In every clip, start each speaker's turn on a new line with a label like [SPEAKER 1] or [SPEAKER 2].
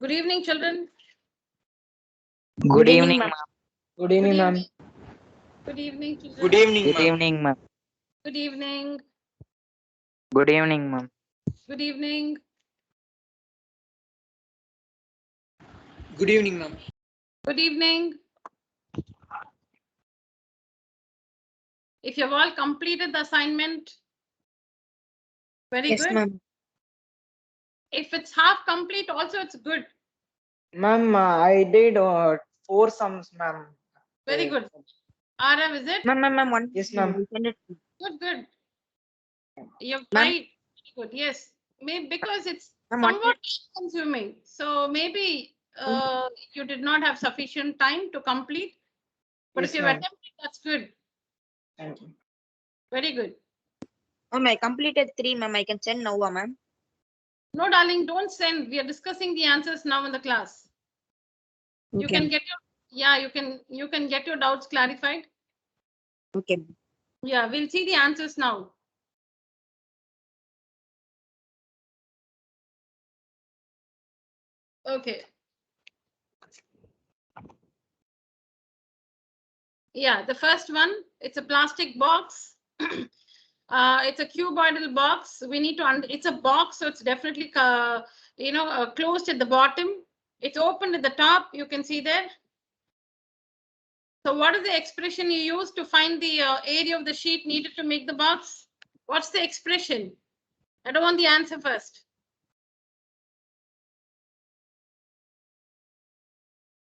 [SPEAKER 1] Good evening, children.
[SPEAKER 2] Good evening, ma'am.
[SPEAKER 3] Good evening, ma'am.
[SPEAKER 1] Good evening, children.
[SPEAKER 4] Good evening,
[SPEAKER 2] Good
[SPEAKER 4] ma'am.
[SPEAKER 2] evening, ma'am.
[SPEAKER 1] Good evening.
[SPEAKER 2] Good evening, ma'am.
[SPEAKER 1] Good evening.
[SPEAKER 4] Good evening, ma'am.
[SPEAKER 1] Good evening. If you've all completed the assignment, very
[SPEAKER 3] Yes,
[SPEAKER 1] good.
[SPEAKER 3] ma'am.
[SPEAKER 1] If it's half complete, also it's good.
[SPEAKER 3] Ma'am, I did 4 sums, ma'am.
[SPEAKER 1] Very good. Arav, is it?
[SPEAKER 3] Ma'am, one. Yes, ma'am.
[SPEAKER 1] Good, good. You've
[SPEAKER 3] Ma'am.
[SPEAKER 1] tried. Good, yes. Maybe because it's
[SPEAKER 3] Ma'am, what-
[SPEAKER 1] somewhat consuming. So maybe you did not have sufficient time to complete. But
[SPEAKER 3] Yes,
[SPEAKER 1] if you've
[SPEAKER 3] ma'am.
[SPEAKER 1] attempted, that's good.
[SPEAKER 3] Thank you.
[SPEAKER 1] Very good.
[SPEAKER 5] Ma'am, I completed 3, ma'am. I can send now, ma'am.
[SPEAKER 1] No, darling, don't send. We are discussing the answers now in the class. You
[SPEAKER 5] Okay.
[SPEAKER 1] can get you can get your doubts clarified.
[SPEAKER 5] Okay.
[SPEAKER 1] Yeah, we'll see the answers now. Okay. Yeah, the first one, it's a plastic box. It's a cuboidal box. We need to, it's a box, so it's definitely, closed at the bottom. It's open at the top, you can see there. So what is the expression you use to find the area of the sheet needed to make the box? What's the expression? I don't want the answer first.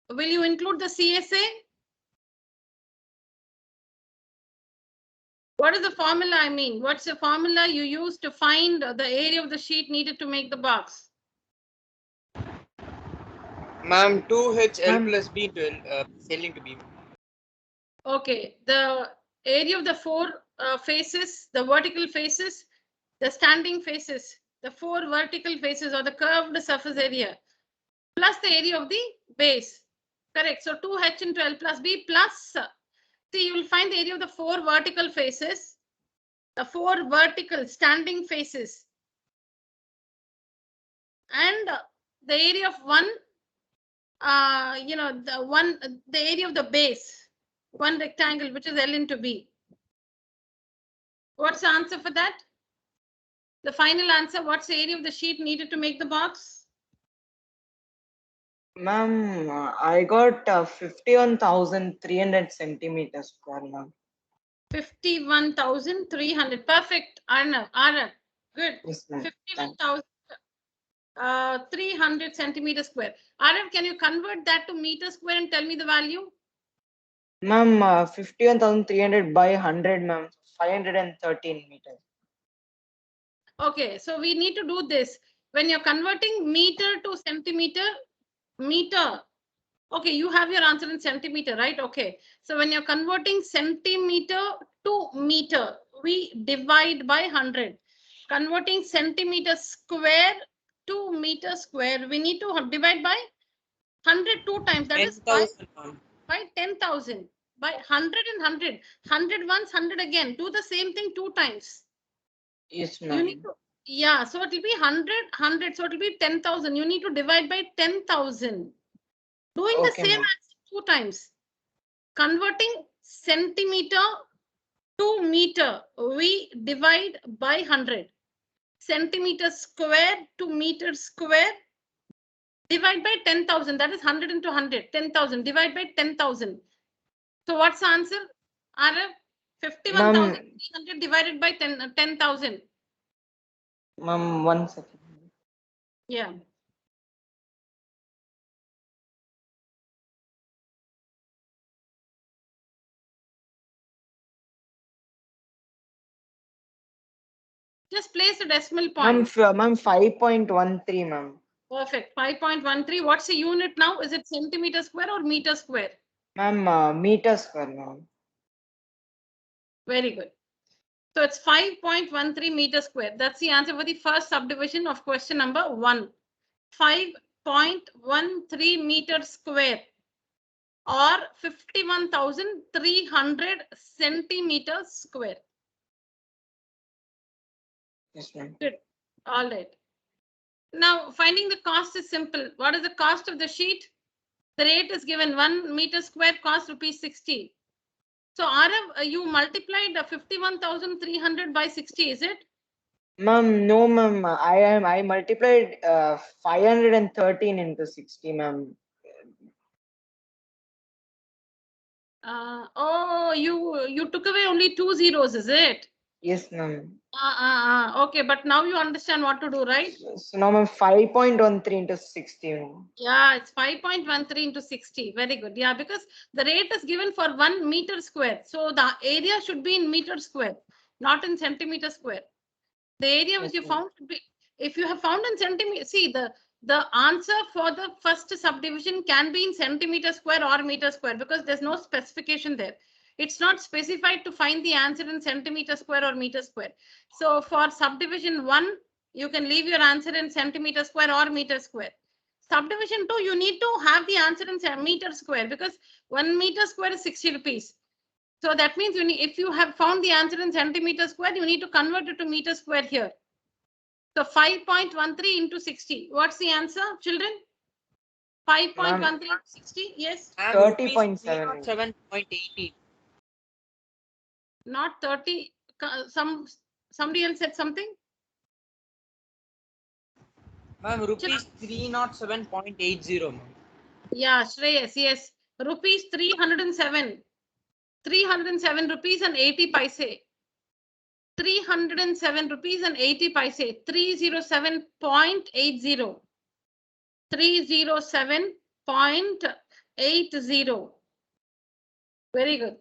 [SPEAKER 1] Will you include the CSA? What is the formula? I mean, what's the formula you use to find the area of the sheet needed to make the box?
[SPEAKER 4] Ma'am, 2HL
[SPEAKER 3] Ma'am.
[SPEAKER 4] plus B into L, L into B.
[SPEAKER 1] Okay, the area of the four faces, the vertical faces, the standing faces, the four vertical faces or the curved surface area, plus the area of the base. Correct. So 2H into L plus B plus, see, you will find the area of the four vertical faces, the four vertical standing faces, and the area of one, the area of the base, one rectangle, which is L into B. What's the answer for that? The final answer, what's the area of the sheet needed to make the box?
[SPEAKER 3] Ma'am, I got 51,300 centimeters square, ma'am.
[SPEAKER 1] 51,300. Perfect, Arnav. Good.
[SPEAKER 3] Yes, ma'am.
[SPEAKER 1] 51,300 centimeters square. Arnav, can you convert that to meter square and tell me the value?
[SPEAKER 3] Ma'am, 51,300 by 100, ma'am. 513 meters.
[SPEAKER 1] Okay, so we need to do this. When you're converting meter to centimeter, meter. Okay, you have your answer in centimeter, right? Okay. So when you're converting centimeter to meter, we divide by 100. Converting centimeter square to meter square, we need to divide by 100 two times. That is
[SPEAKER 4] 10,000, ma'am.
[SPEAKER 1] by 10,000. By 100 and 100. 100 once, 100 again. Do the same thing two times.
[SPEAKER 3] Yes,
[SPEAKER 1] You
[SPEAKER 3] ma'am.
[SPEAKER 1] need to, yeah, so it will be 100, 100. So it will be 10,000. You need to divide by 10,000. Doing the
[SPEAKER 3] Okay,
[SPEAKER 1] same
[SPEAKER 3] ma'am.
[SPEAKER 1] answer two times. Converting centimeter to meter, we divide by 100. Centimeter square to meter square, divide by 10,000. That is 100 into 100. 10,000. Divide by 10,000. So what's the answer? Arab, 51,300 divided by 10,000.
[SPEAKER 3] Ma'am, 1 second.
[SPEAKER 1] Yeah. Just place the decimal point.
[SPEAKER 3] Ma'am, 5.13, ma'am.
[SPEAKER 1] Perfect. 5.13. What's the unit now? Is it centimeter square or meter square?
[SPEAKER 3] Ma'am, meter square, ma'am.
[SPEAKER 1] Very good. So it's 5.13 meter square. That's the answer for the first subdivision of question number 1. 5.13 meter square or 51,300 centimeters square.
[SPEAKER 3] Yes, ma'am.
[SPEAKER 1] Good. All right. Now finding the cost is simple. What is the cost of the sheet? The rate is given 1 meter square cost rupees 60. So Arav, you multiplied 51,300 by 60, is it?
[SPEAKER 3] Ma'am, no, ma'am. I multiplied 513 into 60, ma'am.
[SPEAKER 1] Oh, you took away only 2 zeros, is it?
[SPEAKER 3] Yes, ma'am.
[SPEAKER 1] Okay, but now you understand what to do, right?
[SPEAKER 3] So now, ma'am, 5.13 into 60, ma'am.
[SPEAKER 1] Yeah, it's 5.13 into 60. Very good. Yeah, because the rate is given for 1 meter square. So the area should be in meter square, not in centimeter square. The area which
[SPEAKER 3] Yes,
[SPEAKER 1] you
[SPEAKER 3] ma'am.
[SPEAKER 1] found, if you have found in centimeter, see the answer for the first subdivision can be in centimeter square or meter square because there's no specification there. It's not specified to find the answer in centimeter square or meter square. So for subdivision 1, you can leave your answer in centimeter square or meter square. Subdivision 2, you need to have the answer in meter square because 1 meter square is 60 rupees. So that means if you have found the answer in centimeter square, you need to convert it to meter square here. So 5.13 into 60. What's the answer, children? 5.13 into 60. Yes.
[SPEAKER 3] 30.7.
[SPEAKER 4] 7.80.
[SPEAKER 1] Not 30. Somebody else said something.
[SPEAKER 4] Ma'am, rupees 307.80, ma'am.
[SPEAKER 1] Yeah, Shreyas. Yes. Rupees 307. 307 rupees and 80 paise. 307 rupees and 80 paise. 307.80. 307.80. Very good.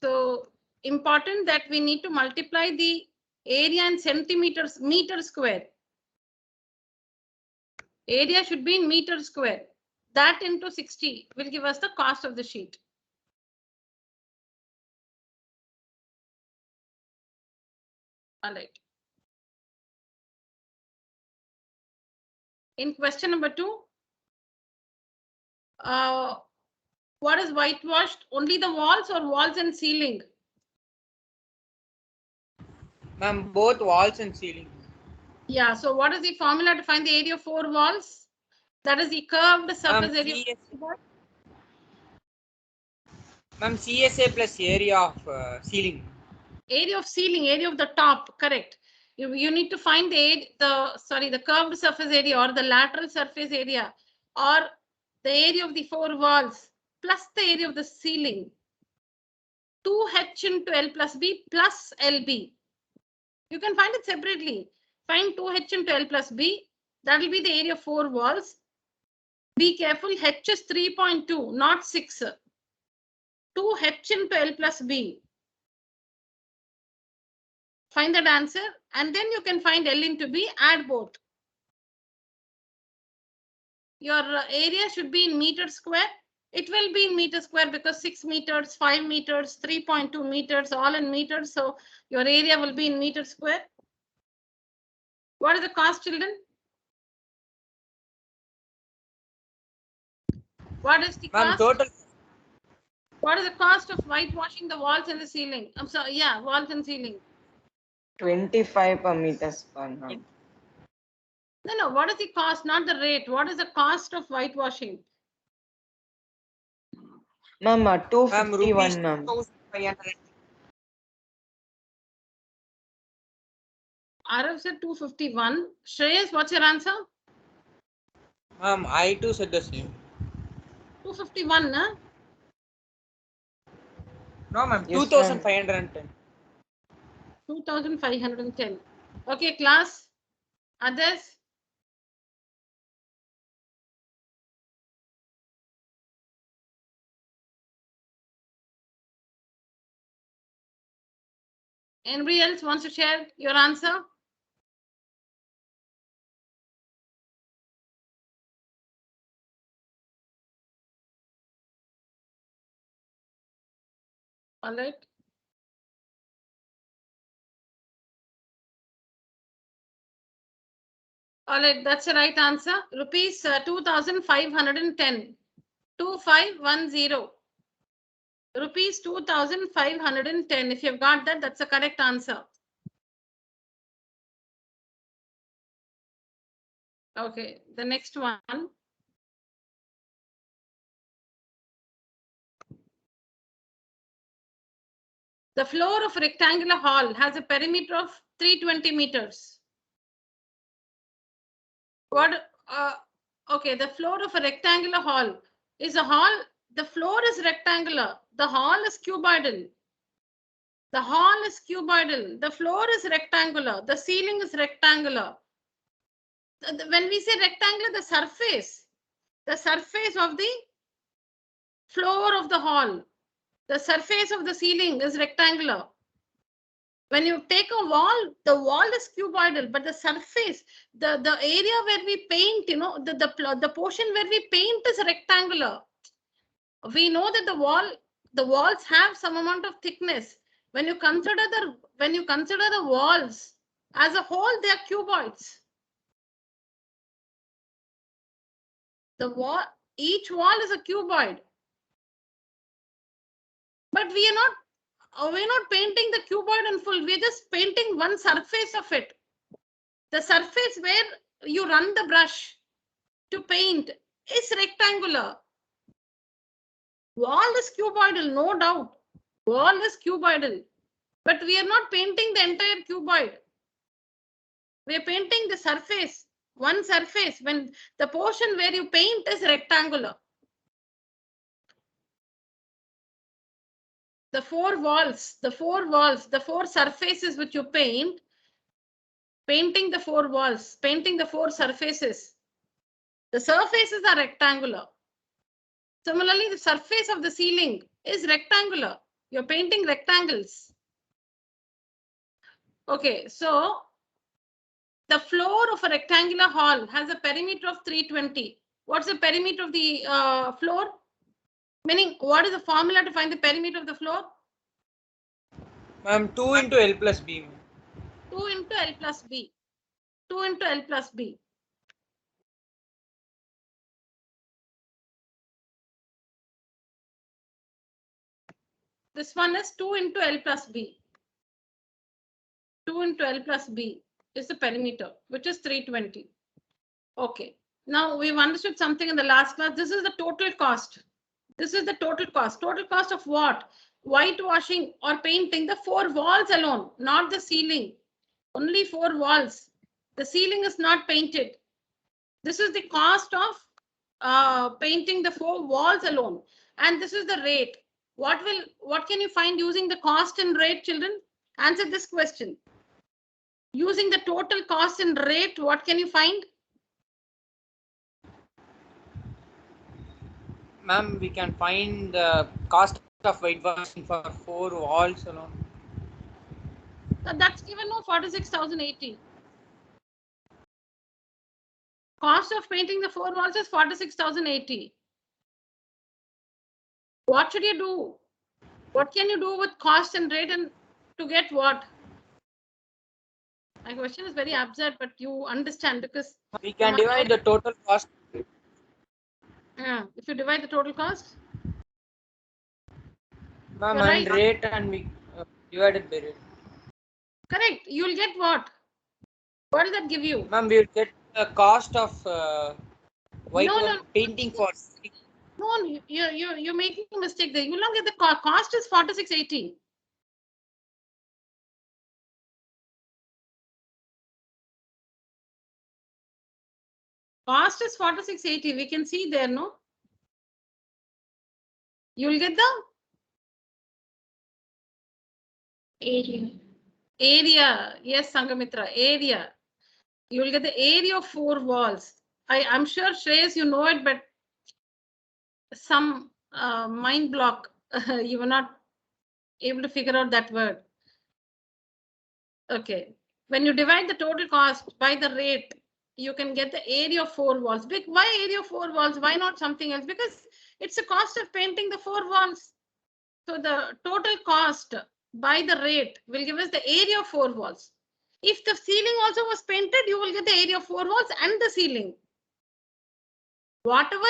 [SPEAKER 1] So important that we need to multiply the area in centimeters, meter square. Area should be in meter square. That into 60 will give us the cost of the sheet. All right. In question number 2, what is whitewashed? Only the walls or walls and ceiling?
[SPEAKER 4] Ma'am, both walls and ceiling.
[SPEAKER 1] Yeah. So what is the formula to find the area of 4 walls? That is the curved surface area.
[SPEAKER 4] Ma'am, CSA plus area of ceiling.
[SPEAKER 1] Area of ceiling, area of the top, correct. You need to find the curved surface area or the lateral surface area or the area of the 4 walls plus the area of the ceiling. 2h into L plus B plus LB. You can find it separately. Find 2h into L plus B. That will be the area of 4 walls. Be careful, h is 3.2, not 6. 2h into L plus B. Find that answer and then you can find L into B, add both. Your area should be in meter square. It will be in meter square because 6 meters, 5 meters, 3.2 meters, all in meters. So your area will be in meter square. What is the cost, children? What is the cost?
[SPEAKER 4] Total.
[SPEAKER 1] What is the cost of whitewashing the walls and the ceiling? I'm sorry, yeah, walls and ceiling.
[SPEAKER 3] 25 per meter square, ma'am.
[SPEAKER 1] No, what is the cost? Not the rate. What is the cost of whitewashing?
[SPEAKER 3] Ma'am,
[SPEAKER 4] Ma'am,
[SPEAKER 3] 251, ma'am.
[SPEAKER 4] 2,500.
[SPEAKER 1] Arav said 251. Shreyas, what's your answer?
[SPEAKER 4] Ma'am, I too said the same.
[SPEAKER 1] 251, huh?
[SPEAKER 4] No, ma'am,
[SPEAKER 3] Yes,
[SPEAKER 4] 2,510.
[SPEAKER 1] 2,510. Okay, class. Others? Anybody else wants to share your answer? All right. All right, that's the right answer. Rupees 2,510. 2510. Rupees 2,510. If you've got that, that's the correct answer. Okay, the next one. The floor of a rectangular hall has a perimeter of 320 meters. What? Okay, the floor of a rectangular hall is a hall. The floor is rectangular. The hall is cuboidal. The hall is cuboidal. The floor is rectangular. The ceiling is rectangular. When we say rectangular, the surface of the floor of the hall, the surface of the ceiling is rectangular. When you take a wall, the wall is cuboidal, but the surface, the area where we paint, you know, the portion where we paint is rectangular. We know that the walls have some amount of thickness. When you consider the walls as a whole, they are cuboids. Each wall is a cuboid. But we're not painting the cuboid in full. We're just painting one surface of it. The surface where you run the brush to paint is rectangular. Wall is cuboidal, no doubt. Wall is cuboidal. But we are not painting the entire cuboid. We are painting the surface, one surface, when the portion where you paint is rectangular. The four surfaces which you paint, painting the four walls, painting the four surfaces. The surfaces are rectangular. Similarly, the surface of the ceiling is rectangular. You're painting rectangles. Okay, so the floor of a rectangular hall has a perimeter of 320. What's the perimeter of the floor? Meaning, what is the formula to find the perimeter of the floor?
[SPEAKER 4] Ma'am, 2 into L plus B. Ma'am.
[SPEAKER 1] 2 into L plus B. 2 into L plus B. This one is 2 into L plus B. 2 into L plus B is the perimeter, which is 320. Okay. Now we've understood something in the last class. This is the total cost. This is the total cost. Total cost of what? Whitewashing or painting the four walls alone, not the ceiling. Only four walls. The ceiling is not painted. This is the cost of painting the four walls alone. And this is the rate. What can you find using the cost and rate, children? Answer this question. Using the total cost and rate, what can you find?
[SPEAKER 4] Ma'am, we can find the cost of whitewashing for 4 walls alone.
[SPEAKER 1] That's given no 46,080. Cost of painting the four walls is 46,080. What should you do? What can you do with cost and rate and to get what? My question is very absurd, but you understand because
[SPEAKER 4] We can divide the total cost.
[SPEAKER 1] if you divide the total cost,
[SPEAKER 4] Ma'am,
[SPEAKER 1] you're
[SPEAKER 4] and
[SPEAKER 1] right.
[SPEAKER 4] rate and we divided by rate.
[SPEAKER 1] Correct. You'll get what? What does that give you?
[SPEAKER 4] Ma'am, we will get the cost of
[SPEAKER 1] No.
[SPEAKER 4] painting for.
[SPEAKER 1] No, you're making a mistake there. You will not get the cost is 4680. Cost is 4680. We can see there, no? You will get the area. Yes, Sangamitra, area. You will get the area of four walls. I'm sure, Shreyas, you know it, but some mind block. You were not able to figure out that word. Okay. When you divide the total cost by the rate, you can get the area of four walls. Why area of four walls? Why not something else? Because it's the cost of painting the four walls. So the total cost by the rate will give us the area of four walls. If the ceiling also was painted, you will get the area of four walls and the ceiling. Whatever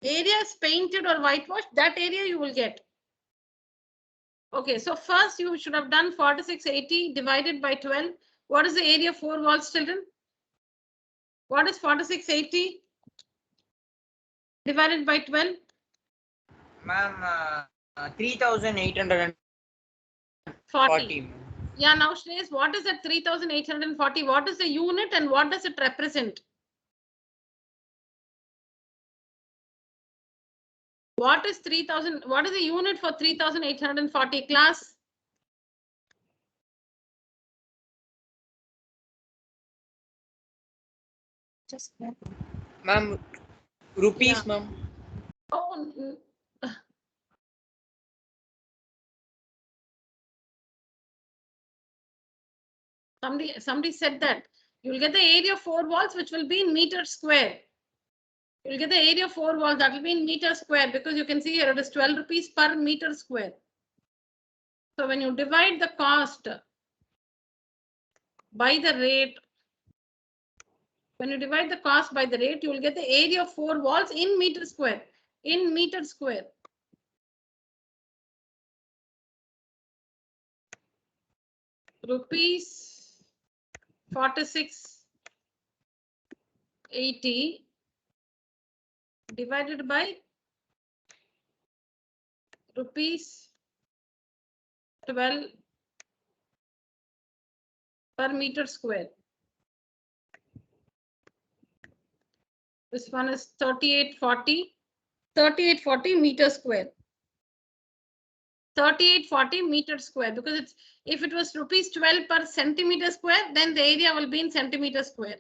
[SPEAKER 1] area is painted or whitewashed, that area you will get. Okay, so first you should have done 4680 divided by 12. What is the area of four walls, children? What is 4680 divided by 12?
[SPEAKER 4] Ma'am, 3,840.
[SPEAKER 1] 40. Yeah, now Shreys, what is that 3,840? What is the unit and what does it represent? What is 3,000? What is the unit for 3,840 class?
[SPEAKER 4] Ma'am, rupees,
[SPEAKER 1] Yeah.
[SPEAKER 4] ma'am.
[SPEAKER 1] Oh, somebody said that you will get the area of 4 walls, which will be in meters square. You'll get the area of 4 walls, that will be in meters square, because you can see here it is 12 rupees per meter square. So when you divide the cost by the rate, when you divide the cost by the rate, you will get the area of 4 walls in meter square. In meter square. Rupees 4680 divided by rupees 12 per meter square. This one is 3840 meter square. 3840 meter square, because it's, if it was rupees 12 per centimeter square, then the area will be in centimeter square.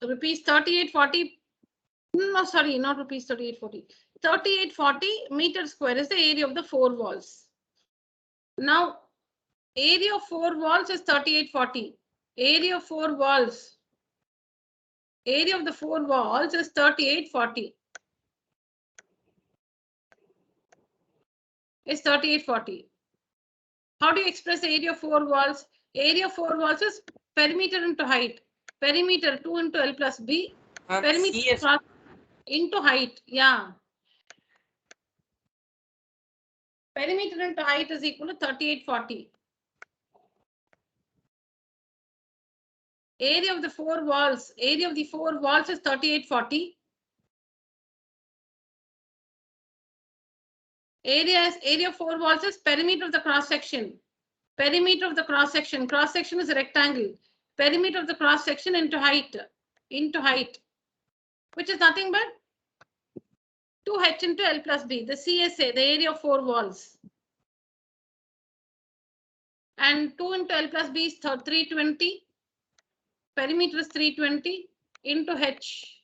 [SPEAKER 1] Rupees 3840, no, sorry, not rupees 3840. 3840 meter square is the area of the 4 walls. Now, area of 4 walls is 3840. Area of 4 walls. Area of the 4 walls is 3840. Is 3840. How do you express the area of 4 walls? Area of 4 walls is perimeter into height. Perimeter 2 into L plus B. Perimeter
[SPEAKER 4] CS.
[SPEAKER 1] into height. Yeah. Perimeter into height is equal to 3840. Area of the 4 walls. Area of the 4 walls is 3840. Area of 4 walls is perimeter of the cross section. Perimeter of the cross section. Cross section is a rectangle. Perimeter of the cross section into height. Into height. Which is nothing but 2h into L plus B. The CSA, the area of 4 walls. And 2 into L plus B is 320. Perimeter is 320 into h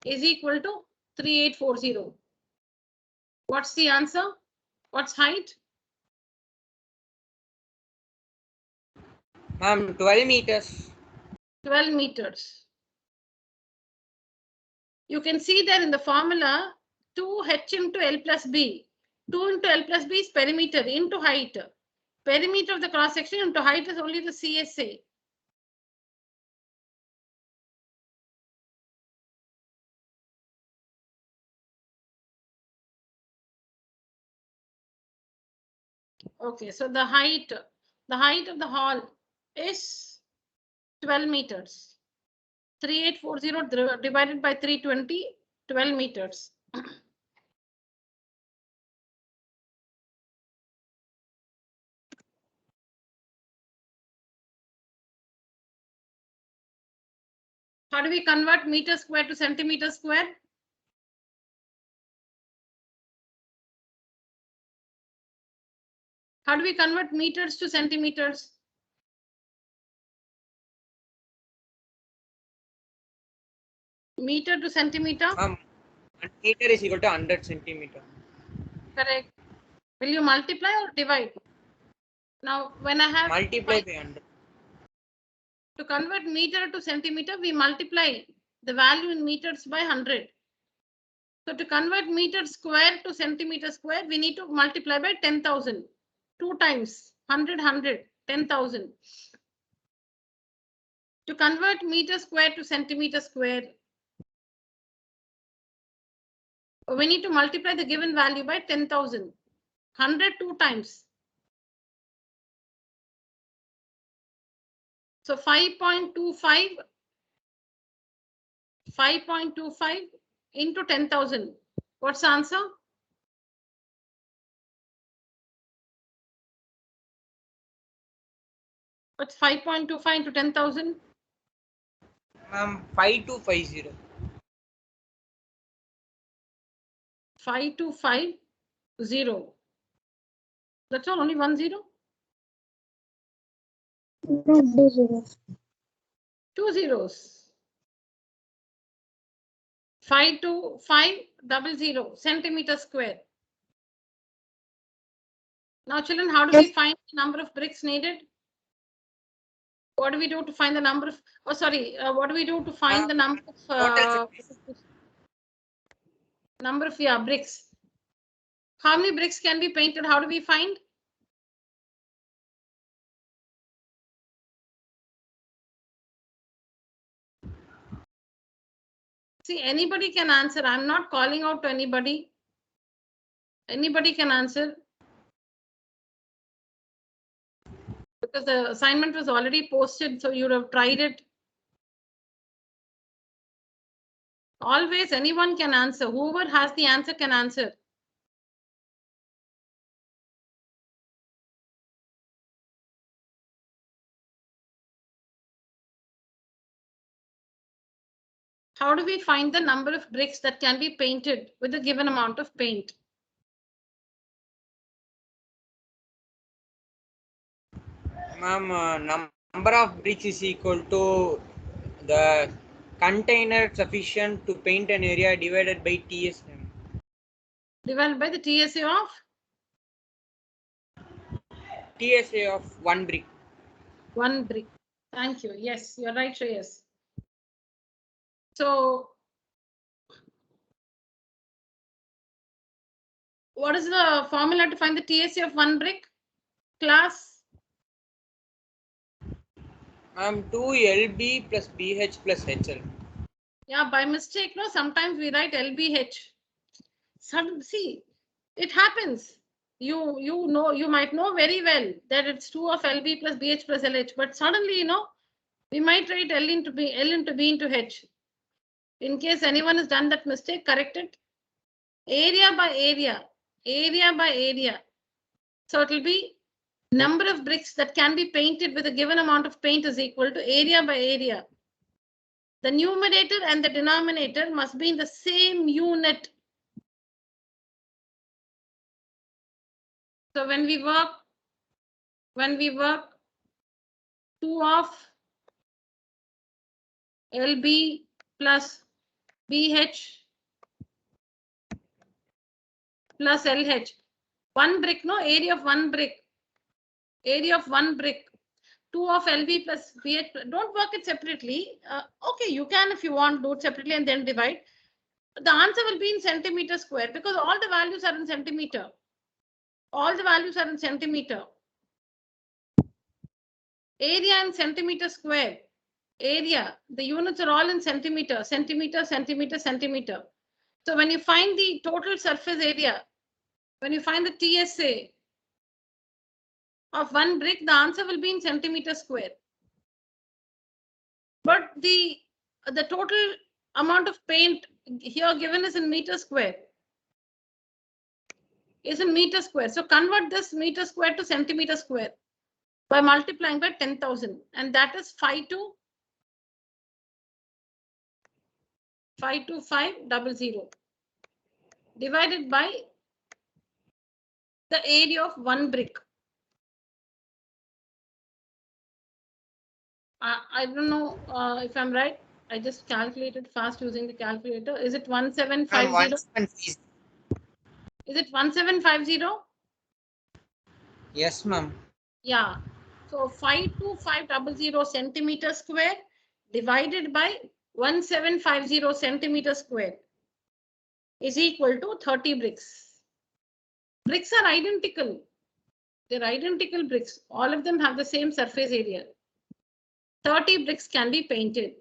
[SPEAKER 1] is equal to 3840. What's the answer? What's height?
[SPEAKER 4] Ma'am, 12 meters.
[SPEAKER 1] 12 meters. You can see that in the formula 2h into L plus B. 2 into L plus B is perimeter into height. Perimeter of the cross section into height is only the CSA. Okay, so the height of the hall is 12 meters. 3840 divided by 320, 12 meters. How do we convert meter square to centimeter square? How do we convert meters to centimeters? Meter to centimeter?
[SPEAKER 4] Ma'am, 1 meter is equal to 100 centimeter.
[SPEAKER 1] Correct. Will you multiply or divide? Now, when I have
[SPEAKER 4] Multiply by 100.
[SPEAKER 1] to convert meter to centimeter, we multiply the value in meters by 100. So to convert meter square to centimeter square, we need to multiply by 10,000. 2 times 100, 100, 10,000. To convert meter square to centimeter square, we need to multiply the given value by 10,000. 100 2 times. So 5.25 into 10,000. What's the answer? What's 5.25 into 10,000?
[SPEAKER 4] Ma'am, 5250.
[SPEAKER 1] 5250. That's all, only 1 0? 2 zeros. 52500 centimeter square. Now, children, how do we find the number of bricks needed? What do we do to find the number of, what do we do to find the number of, bricks? How many bricks can be painted? How do we find? See, anybody can answer. I'm not calling out to anybody. Anybody can answer. Because the assignment was already posted, so you would have tried it. Always anyone can answer. Whoever has the answer can answer. How do we find the number of bricks that can be painted with a given amount of paint?
[SPEAKER 4] Ma'am, number of bricks is equal to the container sufficient to paint an area divided by TS.
[SPEAKER 1] Divided by the TSA of?
[SPEAKER 4] TSA of 1 brick.
[SPEAKER 1] 1 brick. Thank you. Yes, you're right, Shreyas. So, what is the formula to find the TSA of 1 brick? Class?
[SPEAKER 4] 2LB plus BH plus HL.
[SPEAKER 1] Yeah, by mistake, no, sometimes we write LBH. See, it happens. You know, you might know very well that it's 2 of LB plus BH plus LH, but suddenly, you know, we might write L into B into H. In case anyone has done that mistake, correct it. Area by area, area by area. So it will be number of bricks that can be painted with a given amount of paint is equal to area by area. The numerator and the denominator must be in the same unit. So when we work 2 of LB plus BH plus LH, 1 brick, no, area of 1 brick, 2 of LB plus BH. Don't work it separately. Okay, you can if you want, do it separately and then divide. The answer will be in centimeter square because all the values are in centimeter. All the values are in centimeter. Area in centimeter square. Area, the units are all in centimeter, centimeter, centimeter, centimeter. So when you find the total surface area, when you find the TSA of 1 brick, the answer will be in centimeter square. But the total amount of paint here given is in meter square. Is in meter square. So convert this meter square to centimeter square by multiplying by 10,000, and that is 52500 divided by the area of 1 brick. I don't know if I'm right. I just calculated fast using the calculator. Is it 1750? Is it 1750?
[SPEAKER 4] Yes, ma'am.
[SPEAKER 1] Yeah. So 52500 centimeter square divided by 1750 centimeter square is equal to 30 bricks. Bricks are identical. They're identical bricks. All of them have the same surface area. 30 bricks can be painted.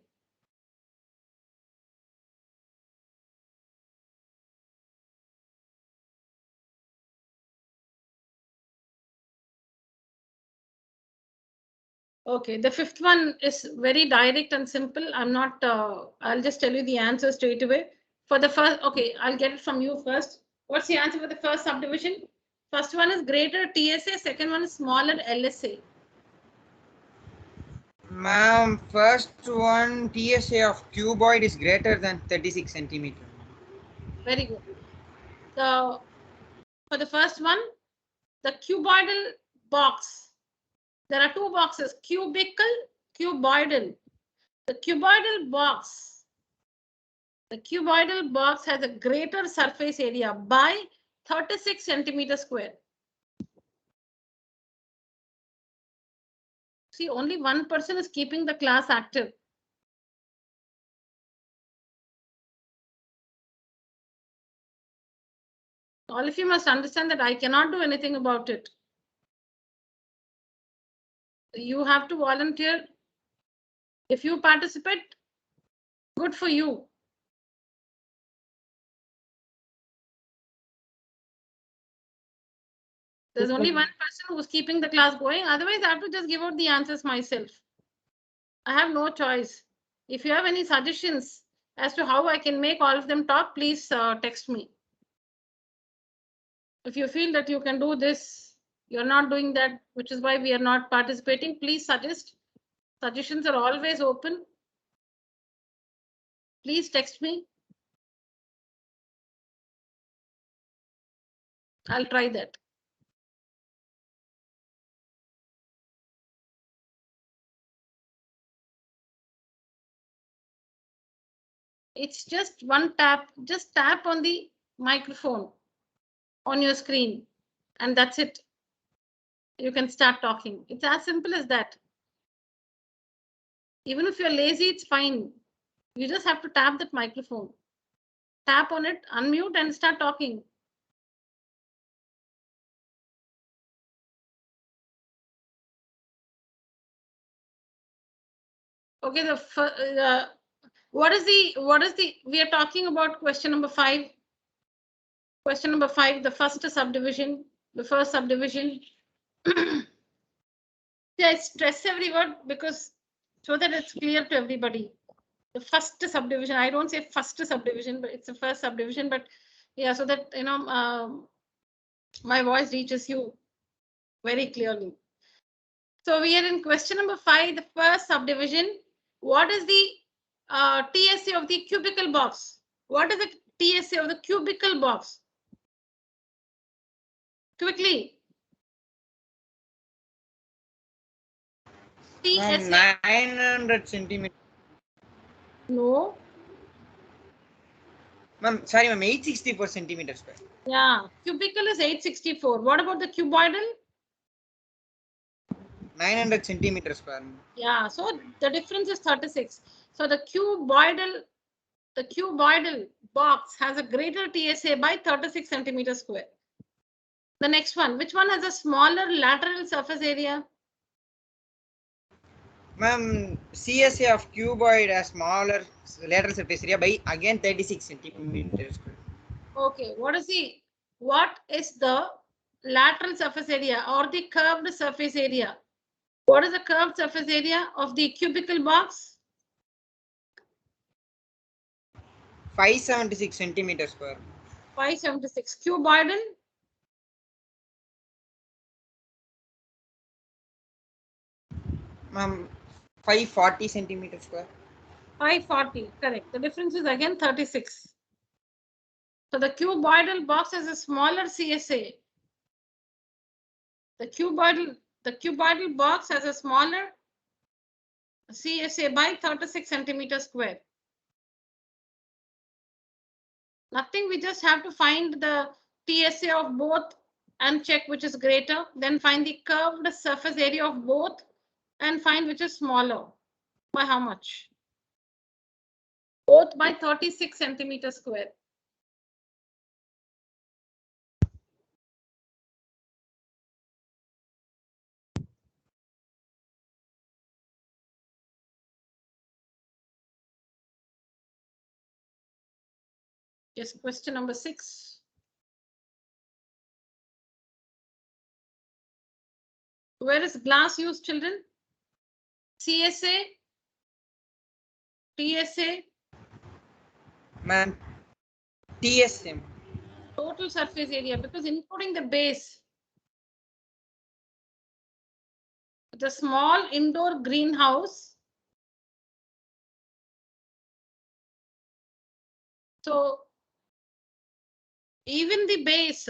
[SPEAKER 1] Okay, the fifth one is very direct and simple. I'm not, I'll just tell you the answer straight away. For the first, okay, I'll get it from you first. What's the answer for the first subdivision? First one is greater TSA, second one is smaller LSA.
[SPEAKER 4] Ma'am, first one TSA of cuboid is greater than 36 centimeter.
[SPEAKER 1] Very good. So for the first one, the cuboidal box. There are two boxes, cubical, cuboidal. The cuboidal box has a greater surface area by 36 centimeters square. See, only one person is keeping the class active. All of you must understand that I cannot do anything about it. You have to volunteer. If you participate, good for you. There's only one person who's keeping the class going. Otherwise, I have to just give out the answers myself. I have no choice. If you have any suggestions as to how I can make all of them talk, please text me. If you feel that you can do this, you're not doing that, which is why we are not participating, please suggest. Suggestions are always open. Please text me. I'll try that. It's just one tap. Just tap on the microphone on your screen, and that's it. You can start talking. It's as simple as that. Even if you're lazy, it's fine. You just have to tap that microphone. Tap on it, unmute, and start talking. Okay, what is the we are talking about question number 5. Question number 5, the first subdivision, the first subdivision. Yeah, I stress every word because so that it's clear to everybody. The first subdivision, I don't say first subdivision, but it's the first subdivision. But yeah, so that you know my voice reaches you very clearly. So we are in question number 5, the first subdivision. What is the TSA of the cubical box? What is the TSA of the cubical box? Quickly. TSA.
[SPEAKER 4] 900 centimeter.
[SPEAKER 1] No.
[SPEAKER 4] Ma'am, sorry, ma'am, 864 centimeters square.
[SPEAKER 1] Yeah, cubical is 864. What about the cuboidal?
[SPEAKER 4] 900 centimeters square.
[SPEAKER 1] Yeah, so the difference is 36. So the cuboidal box has a greater TSA by 36 centimeters square. The next one, which one has a smaller lateral surface area?
[SPEAKER 4] Ma'am, CSA of cuboid has smaller lateral surface area by again 36 centimeters square.
[SPEAKER 1] Okay, what is the lateral surface area or the curved surface area? What is the curved surface area of the cubical box?
[SPEAKER 4] 576 centimeters square.
[SPEAKER 1] 576. Cuboidal?
[SPEAKER 4] Ma'am, 540 centimeters square.
[SPEAKER 1] 540, correct. The difference is again 36. So the cuboidal box has a smaller CSA. The cuboidal box has a smaller CSA by 36 centimeters square. Nothing, we just have to find the TSA of both and check which is greater, then find the curved surface area of both and find which is smaller. By how much? Both by 36 centimeters square. Yes, question number 6. Where is glass used, children? CSA, TSA,
[SPEAKER 4] Ma'am, TSM.
[SPEAKER 1] total surface area, because including the base. The small indoor greenhouse. So even the base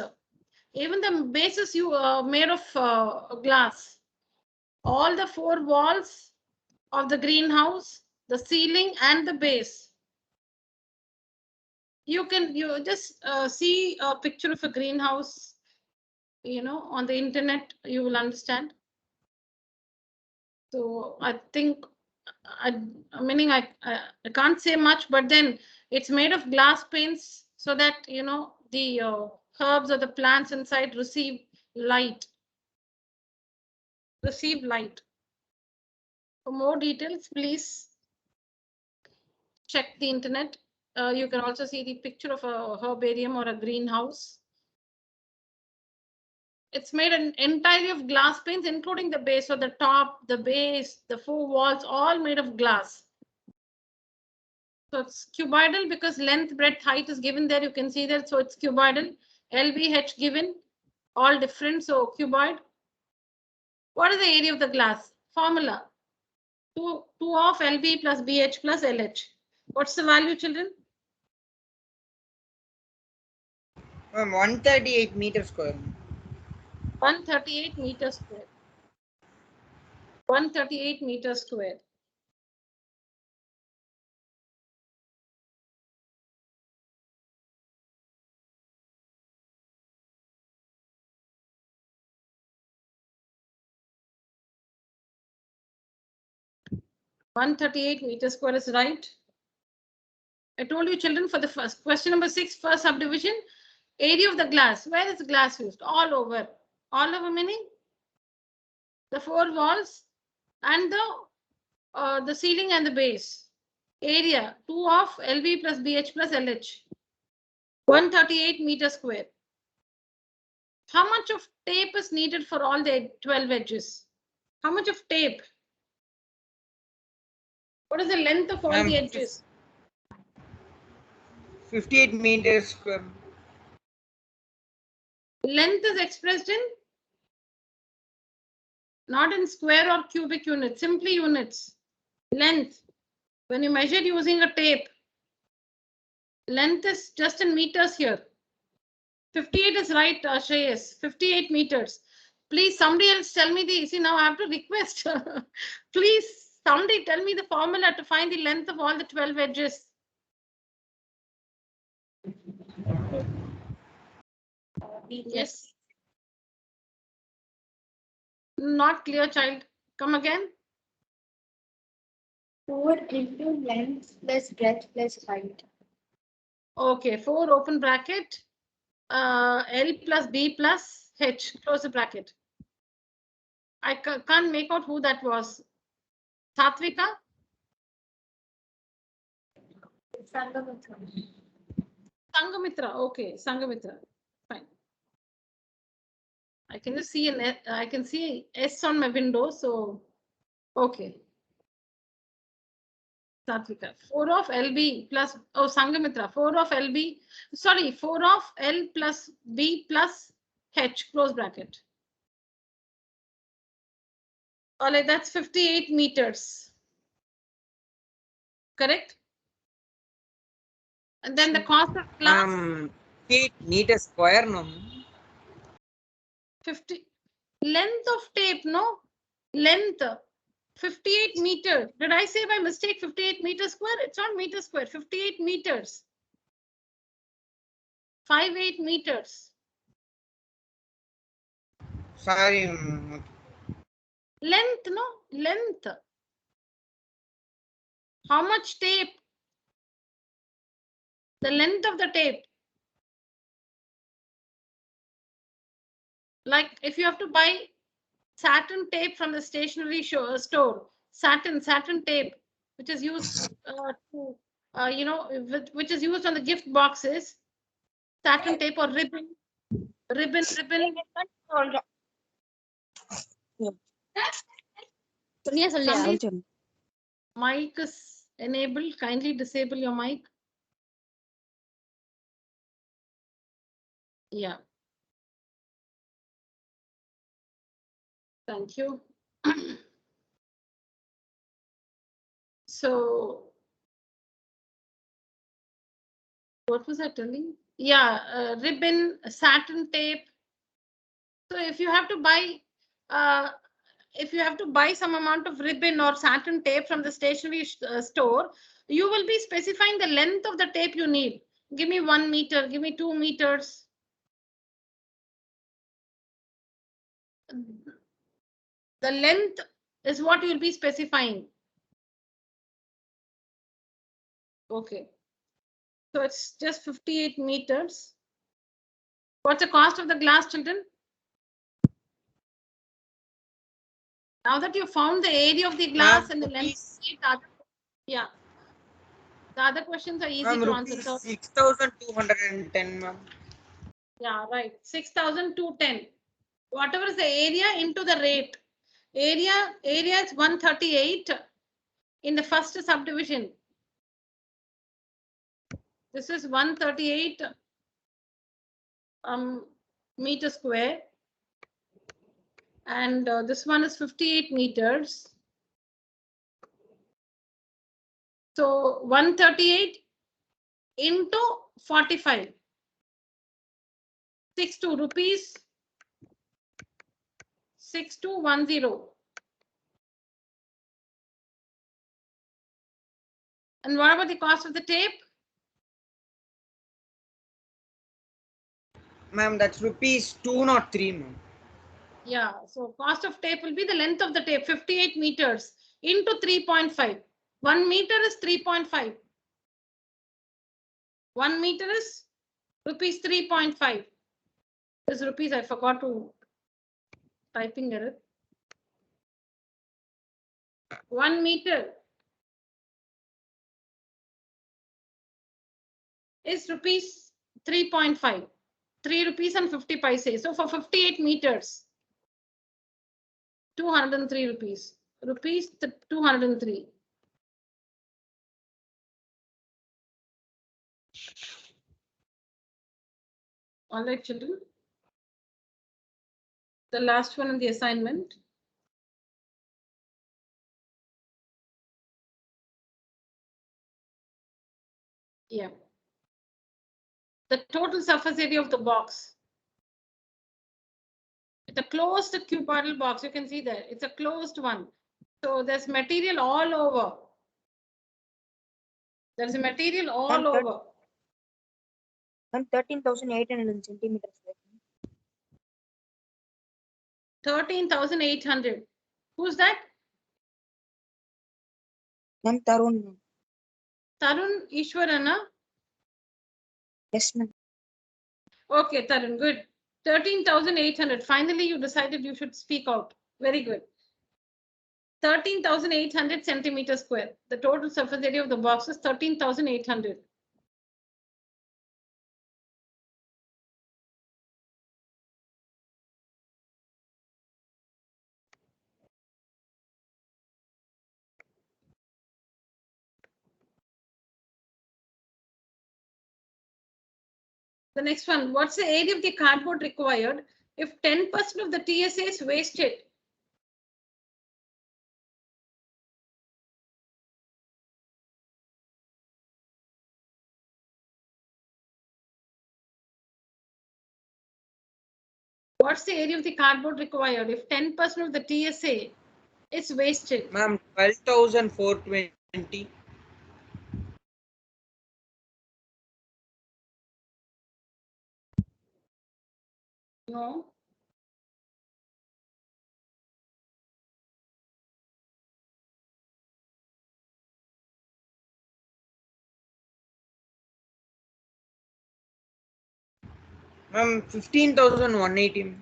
[SPEAKER 1] is made of glass. All the four walls of the greenhouse, the ceiling and the base. You just see a picture of a greenhouse, on the internet, you will understand. So I think, meaning I can't say much, but then it's made of glass panes so that, the herbs or the plants inside receive light. For more details, please check the internet. You can also see the picture of a herbarium or a greenhouse. It's made entirely of glass panes, including the base. So the top, the base, the four walls, all made of glass. So it's cuboidal because length, breadth, height is given there. You can see that. So it's cuboidal. LBH given, all different. So cuboid. What is the area of the glass? Formula. 2 of LB plus BH plus LH. What's the value, children?
[SPEAKER 4] 138 meters square.
[SPEAKER 1] 138 meters square. 138 meters square. meters square is right. I told you, children, for the first question number 6, first subdivision, area of the glass. Where is glass used? All over. All over meaning the four walls and the ceiling and the base. Area 2 of LB plus BH plus LH. 138 meters square. How much of tape is needed for all the 12 edges? How much of tape? What is the length of all the edges?
[SPEAKER 4] 58 meters square.
[SPEAKER 1] Length is expressed in, not in square or cubic units, simply units. Length, when you measure using a tape, length is just in meters here. 58 is right, Shreyas, 58 meters. Please, somebody else tell me the, see now I have to request. Please, somebody tell me the formula to find the length of all the 12 edges. Yes. Not clear, child. Come again.
[SPEAKER 6] 4 into length plus breadth plus height.
[SPEAKER 1] Okay, 4 open bracket, L plus B plus H, close the bracket. I can't make out who that was. Satvika?
[SPEAKER 6] Sangamitra.
[SPEAKER 1] Sangamitra, okay, Sangamitra, fine. I can just see I can see S on my window, so okay. Satvika, 4 of LB plus, oh, Sangamitra, 4 of LB, sorry, 4 of L plus B plus H, close bracket. All right, that's 58 meters. Correct? And then the cost of glass.
[SPEAKER 4] 8 meters square, no?
[SPEAKER 1] 50. Length of tape, no? Length. 58 meters. Did I say by mistake 58 meters square? It's not meter square. 58 meters. 58 meters.
[SPEAKER 4] Sorry.
[SPEAKER 1] Length, no? Length. How much tape? The length of the tape. Like if you have to buy satin tape from the stationery store, satin tape, which is used to, which is used on the gift boxes, satin tape or ribbon. Sandeep, mic is enabled. Kindly disable your mic. Yeah. Thank you. So, what was I telling? Yeah, ribbon, satin tape. So if you have to buy, some amount of ribbon or satin tape from the stationery store, you will be specifying the length of the tape you need. Give me 1 meter, give me 2 meters. The length is what you'll be specifying. Okay. So it's just 58 meters. What's the cost of the glass, children? Now that you found the area of the glass and the length, yeah. The other questions are easy to answer. So
[SPEAKER 4] 6,210, ma'am.
[SPEAKER 1] yeah, right. 6,210. Whatever is the area into the rate. Area is 138 in the first subdivision. This is 138 meter square. And this one is 58 meters. So 138 into 45. 62 rupees. 6210. And what about the cost of the tape?
[SPEAKER 4] Ma'am, that's rupees 203, ma'am.
[SPEAKER 1] Yeah, so cost of tape will be the length of the tape, 58 meters into 3.5. 1 meter is 3.5. 1 meter is rupees 3.5. This rupees, I forgot to typing error. 1 meter is rupees 3.5. 3 rupees and 50 paise. So for 58 meters, 203 rupees. Rupees 203. All right, children. The last one in the assignment. Yeah. The total surface area of the box. It's a closed cuboidal box. You can see there. It's a closed one. So there's material all over. There's a material all over.
[SPEAKER 5] 13,800 centimeters.
[SPEAKER 1] 13,800. Who's that?
[SPEAKER 5] Ma'am, Tarun. Ma'am.
[SPEAKER 1] Tarun Ishwarana.
[SPEAKER 5] Yes, ma'am.
[SPEAKER 1] Okay, Tarun, good. 13,800. Finally, you decided you should speak out. Very good. 13,800 centimeters square. The total surface area of the box is 13,800. The next one, what's the area of the cardboard required if 10% of the TSA is wasted? What's the area of the cardboard required if 10% of the TSA is wasted?
[SPEAKER 4] Ma'am, 12,420.
[SPEAKER 1] No.
[SPEAKER 4] Ma'am, 15,180.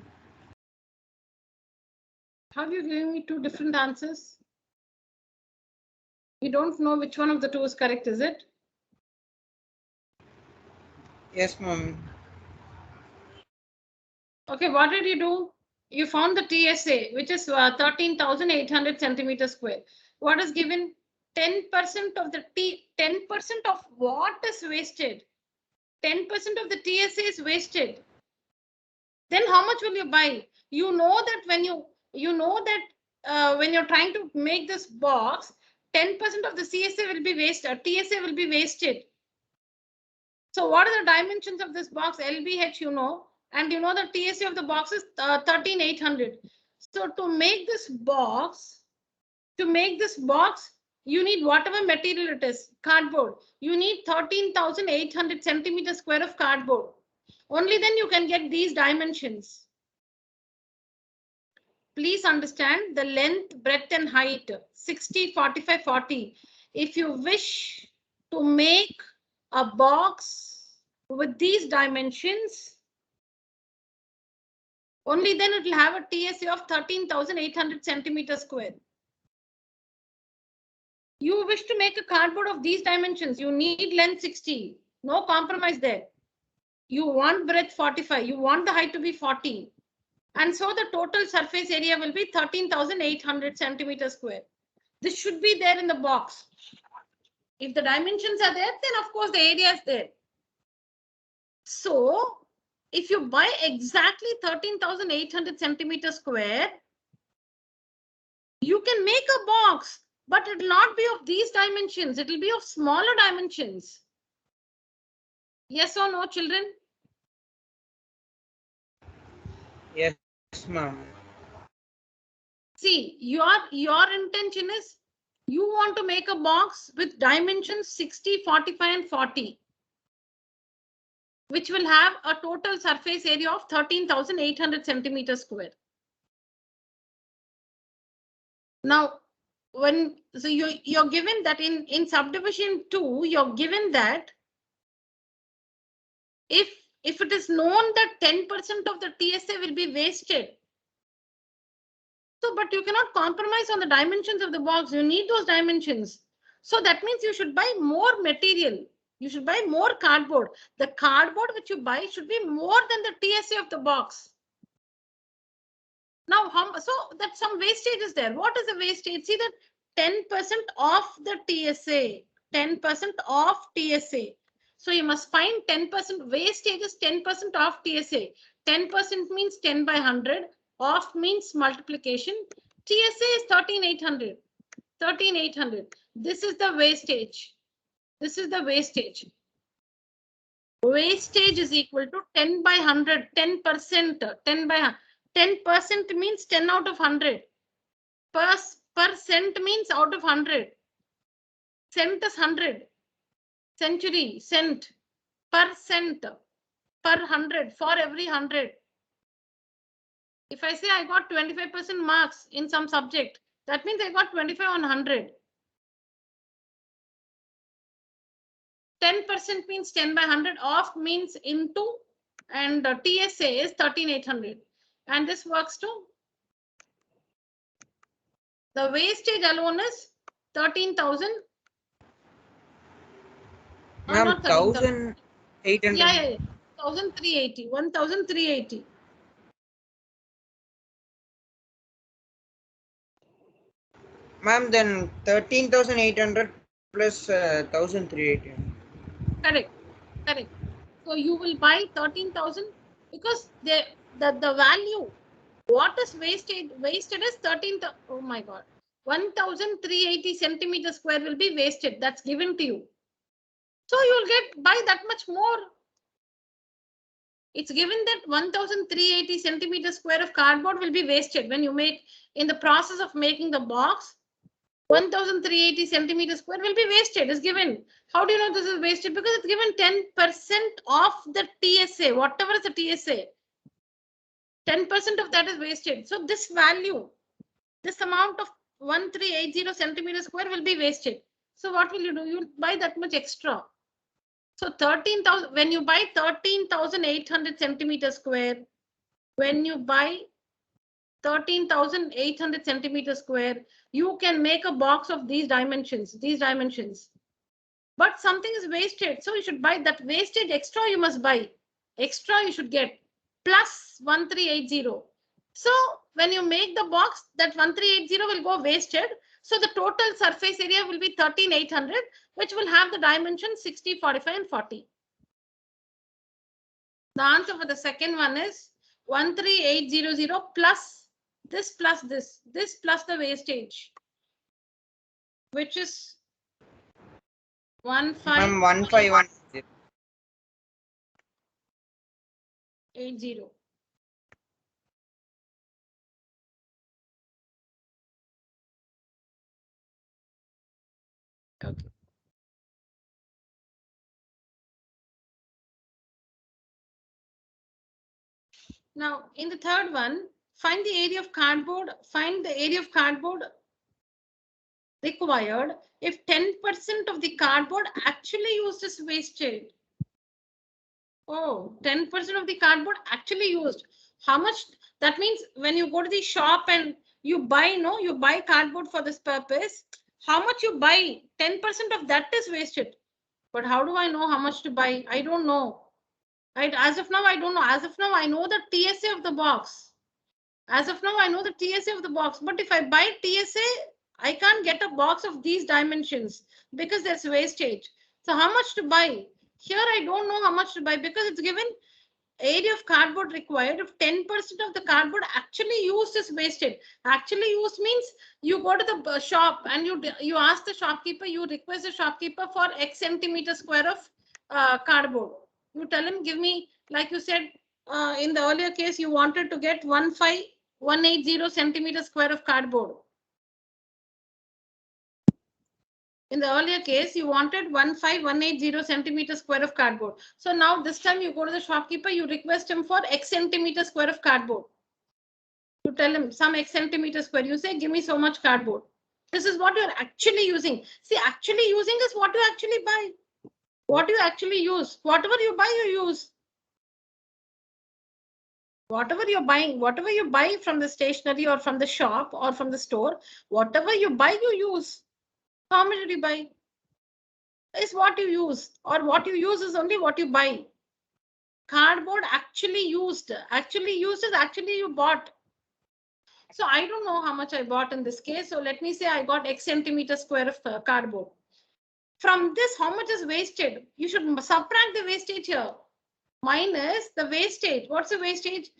[SPEAKER 1] How are you giving me two different answers? You don't know which one of the two is correct, is it?
[SPEAKER 4] Yes, ma'am.
[SPEAKER 1] Okay, what did you do? You found the TSA, which is 13,800 centimeters square. What is given? 10% of the 10% of what is wasted? 10% of the TSA is wasted. Then how much will you buy? You know that when when you're trying to make this box, 10% of the CSA will be wasted, TSA will be wasted. So what are the dimensions of this box? LBH, you know, and you know the TSA of the box is 13,800. So to make this box, you need whatever material it is, cardboard. You need 13,800 centimeters square of cardboard. Only then you can get these dimensions. Please understand the length, breadth and height, 60, 45, 40. If you wish to make a box with these dimensions, only then it will have a TSA of 13,800 centimeters square. You wish to make a cardboard of these dimensions, you need length 60. No compromise there. You want breadth 45. You want the height to be 40. And so the total surface area will be 13,800 centimeters square. This should be there in the box. If the dimensions are there, then of course the area is there. So if you buy exactly 13,800 centimeters square, you can make a box, but it will not be of these dimensions. It will be of smaller dimensions. Yes or no, children?
[SPEAKER 4] Yes, ma'am.
[SPEAKER 1] See, your intention is you want to make a box with dimensions 60, 45 and 40, which will have a total surface area of 13,800 centimeters square. Now, you're given that in subdivision 2, you're given that if it is known that 10% of the TSA will be wasted. So, but you cannot compromise on the dimensions of the box. You need those dimensions. So that means you should buy more material. You should buy more cardboard. The cardboard which you buy should be more than the TSA of the box. Now, so that some wastage is there. What is the wastage? See that 10% of the TSA. 10% of TSA. So you must find 10% wastage is 10% of TSA. 10% means 10 by 100. Off means multiplication. TSA is 13,800. 13,800. This is the wastage. This is the wastage. Wastage is equal to 10 by 100. 10%. 10 by 10% means 10 out of 100. Per cent means out of 100. Cent is 100. Century, cent. Per cent. Per 100. For every 100. If I say I got 25% marks in some subject, that means I got 25 on 100. 10% means 10 by 100. Off means into, and TSA is 13,800. And this works to, the wastage alone is 13,000.
[SPEAKER 4] Ma'am,
[SPEAKER 1] 1,800.
[SPEAKER 4] 1,800.
[SPEAKER 1] Yeah. 1,380. 1,380.
[SPEAKER 4] Ma'am, then 13,800 plus 1,380.
[SPEAKER 1] Correct. So you will buy 13,000 because the value, what is wasted is 13. Oh my God. 1,380 centimeters square will be wasted. That's given to you. So you will buy that much more. It's given that 1,380 centimeters square of cardboard will be wasted when you make, in the process of making the box, 1,380 centimeters square will be wasted is given. How do you know this is wasted? Because it's given 10% of the TSA, whatever is the TSA. 10% of that is wasted. So this value, this amount of 1,380 centimeters square will be wasted. So what will you do? You'll buy that much extra. So 13,000, when you buy 13,800 centimeters square, when you buy 13,800 centimeters square, you can make a box of these dimensions. But something is wasted, so you should buy that wastage extra. You must buy extra. You should get plus 1,380. So when you make the box, that 1380 will go wasted. So the total surface area will be 13800, which will have the dimensions 60, 45, and 40. The answer for the second one is 13800 plus this plus this plus the wastage, which is
[SPEAKER 4] 1510.
[SPEAKER 1] 1580. Okay. Now, in the third one, find the area of cardboard. Find the area of cardboard required if 10% of the cardboard actually used is wasted. Oh, 10% of the cardboard actually used. How much? That means when you go to the shop and you buy, no, you buy cardboard for this purpose. How much you buy? 10% of that is wasted. But how do I know how much to buy? I don't know. Right? As of now, I don't know. As of now, I know the TSA of the box. As of now, I know the TSA of the box. But if I buy TSA, I can't get a box of these dimensions because there's wastage. So how much to buy? Here, I don't know how much to buy because it's given area of cardboard required if 10% of the cardboard actually used is wasted. Actually used means you go to the shop and you ask the shopkeeper, you request the shopkeeper for X centimeter square of cardboard. You tell him, give me, like you said, in the earlier case, you wanted to get 15180 centimeter square of cardboard. In the earlier case, you wanted 15180 centimeter square of cardboard. So now this time you go to the shopkeeper, you request him for X centimeter square of cardboard. You tell him some X centimeter square. You say, give me so much cardboard. This is what you're actually using. See, actually using is what you actually buy. What you actually use. Whatever you buy, you use. Whatever you're buying, whatever you buy from the stationery or from the shop or from the store, whatever you buy, you use. How much did you buy? Is what you use, or what you use is only what you buy. Cardboard actually used is actually you bought. So I don't know how much I bought in this case. So let me say I got X centimeter square of cardboard. From this, how much is wasted? You should subtract the wastage here. Minus the wastage. What's the wastage?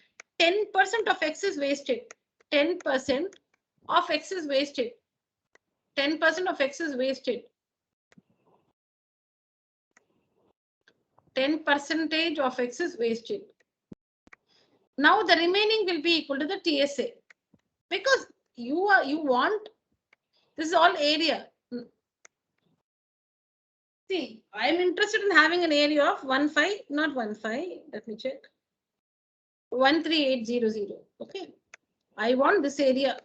[SPEAKER 1] 10% of X is wasted. 10% of X is wasted. 10% of X is wasted. 10% of X is wasted. Now the remaining will be equal to the TSA. Because you want, this is all area. See, I'm interested in having an area of 15, let me check. 13800. Okay. I want this area.